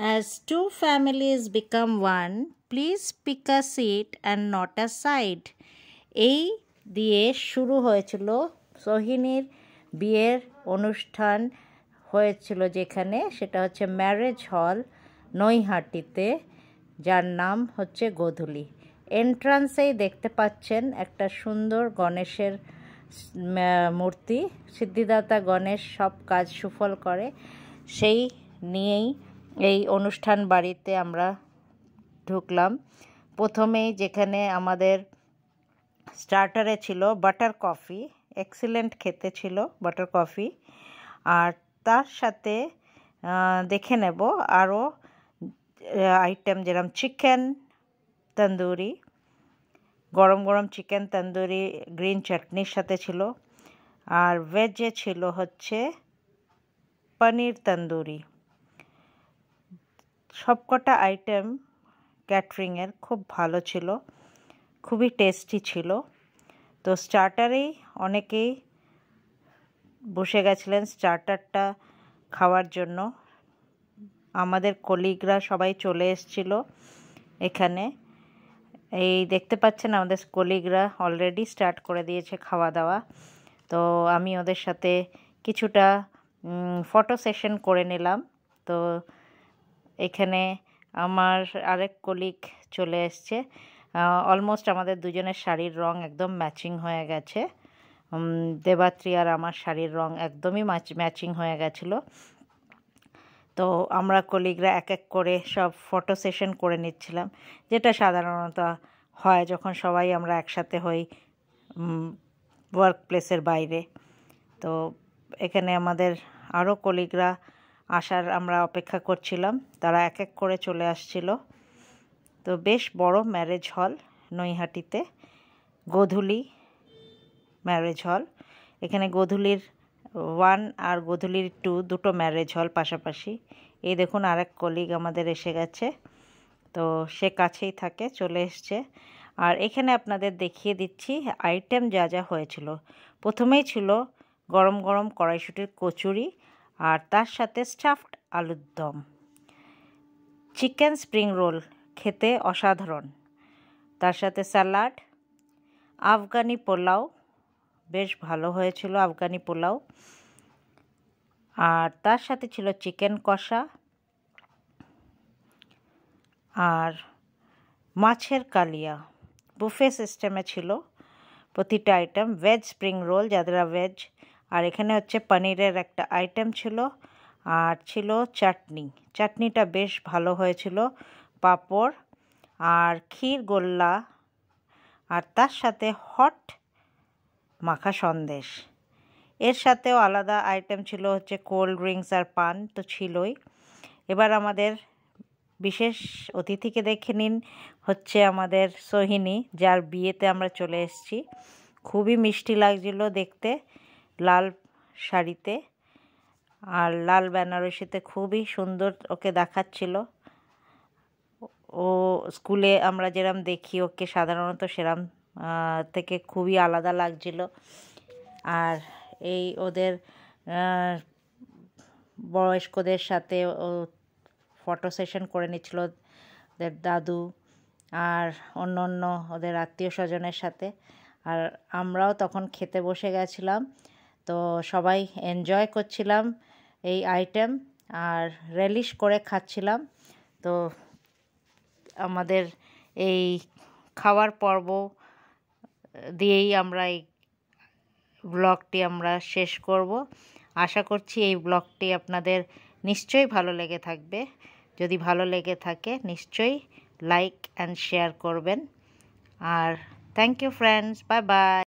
As two families become one, please pick a seat and not a side. এই দিয়ে শুরু হয়েছিল সোহিনীর বিয়ের অনুষ্ঠান হয়েছিল যেখানে, সেটা হচ্ছে ম্যারেজ হল নৈহাটিতে, যার নাম হচ্ছে গোধূলি। এন্ট্রান্সেই দেখতে পাচ্ছেন একটা সুন্দর গণেশের মূর্তি। সিদ্ধিদাতা গণেশ সব কাজ সুফল করে, সেই নিয়েই এই অনুষ্ঠান বাড়িতে আমরা ঢুকলাম। প্রথমেই যেখানে আমাদের স্টার্টারে ছিল বাটার কফি, এক্সিলেন্ট খেতে ছিল বাটার কফি, আর তার সাথে দেখে নেব আরও আইটেম, যেরকম চিকেন তন্দুরি, গরম গরম চিকেন তন্দুরি গ্রিন চাটনির সাথে ছিল, আর ভেজে ছিল হচ্ছে পনির তন্দুরি। সবকটা আইটেম ক্যাটারিংয়ের খুব ভালো ছিল, খুবই টেস্টি ছিল। তো স্টার্টারেই অনেকেই বসে গেছিলেন স্টার্টারটা খাওয়ার জন্য। আমাদের কলিগরা সবাই চলে এসেছিল এখানে। এই দেখতে পাচ্ছেন আমাদের কলিগরা অলরেডি স্টার্ট করে দিয়েছে খাওয়া দাওয়া। তো আমি ওদের সাথে কিছুটা ফটো সেশন করে নিলাম। তো এখানে আমার আরেক কলিগ চলে এসছে। অলমোস্ট আমাদের দুজনের শাড়ির রং একদম ম্যাচিং হয়ে গেছে। দেবাত্রী আর আমার শাড়ির রং একদমই ম্যাচিং হয়ে গেছিলো। তো আমরা কলিগরা এক এক করে সব ফটো সেশন করে নিচ্ছিলাম, যেটা সাধারণত হয় যখন সবাই আমরা একসাথে হই ওয়ার্ক প্লেসের বাইরে। তো এখানে আমাদের আরও কলিগরা আসার আমরা অপেক্ষা করছিলাম, তারা এক এক করে চলে আসছিল। তো বেশ বড় ম্যারেজ হল নৈহাটিতে, গোধূলি ম্যারেজ হল। এখানে গোধূলির 1 আর গোধূলির 2 দুটো ম্যারেজ হল পাশাপাশি। এই দেখুন আরেক কলিগ আমাদের এসে গেছে, তো সে কাছেই থাকে, চলে এসছে। আর এখানে আপনাদের দেখিয়ে দিচ্ছি আইটেম যা যা হয়েছিল। প্রথমেই ছিল গরম গরম কড়াইশুঁটির কচুরি, আর তার সাথে স্টাফড আলুর দম। চিকেন স্প্রিং রোল খেতে অসাধারণ, তার সাথে স্যালাড, আফগানি পোলাও, বেশ ভালো হয়েছিল আফগানি পোলাও, আর তার সাথে ছিল চিকেন কষা আর মাছের কালিয়া। বুফে সিস্টেমে ছিল প্রতিটা আইটেম। ভেজ স্প্রিং রোল, যারা ভেজ, আর এখানে হচ্ছে পনিরের একটা আইটেম ছিল, আর ছিল চাটনি। চাটনিটা বেশ ভালো হয়েছিল, পাঁপড় আর ক্ষীর গোল্লা, আর তার সাথে হট মাখা সন্দেশ। এর সাথেও আলাদা আইটেম ছিল হচ্ছে কোল্ড ড্রিঙ্কস আর পান তো ছিলই। এবার আমাদের বিশেষ অতিথিকে দেখে নিন, হচ্ছে আমাদের সোহিনী, যার বিয়েতে আমরা চলে এসেছি। খুবই মিষ্টি লাগছিল দেখতে, লাল শাড়িতে আর লাল বেনারসিতে, খুবই সুন্দর ওকে দেখাচ্ছিল। ও স্কুলে আমরা যেরম দেখি ওকে সাধারণত সেরম থেকে খুবই আলাদা লাগছিল। আর এই ওদের বয়স্কদের সাথে ও ফটো সেশন করে নিচ্ছিল, ওদের দাদু আর অন্য অন্য ওদের আত্মীয় স্বজনের সাথে। আর আমরাও তখন খেতে বসে গেছিলাম, তো সবাই এনজয় করছিলাম এই আইটেম আর রেলিশ করে খাচ্ছিলাম। তো আমাদের এই খাওয়ার পর্ব দিয়েই আমরা এই ব্লগটি আমরা শেষ করব। আশা করছি এই ব্লগটি আপনাদের নিশ্চয়ই ভালো লেগে থাকবে। যদি ভালো লেগে থাকে নিশ্চয়ই লাইক অ্যান্ড শেয়ার করবেন। আর thank you friends, bye by.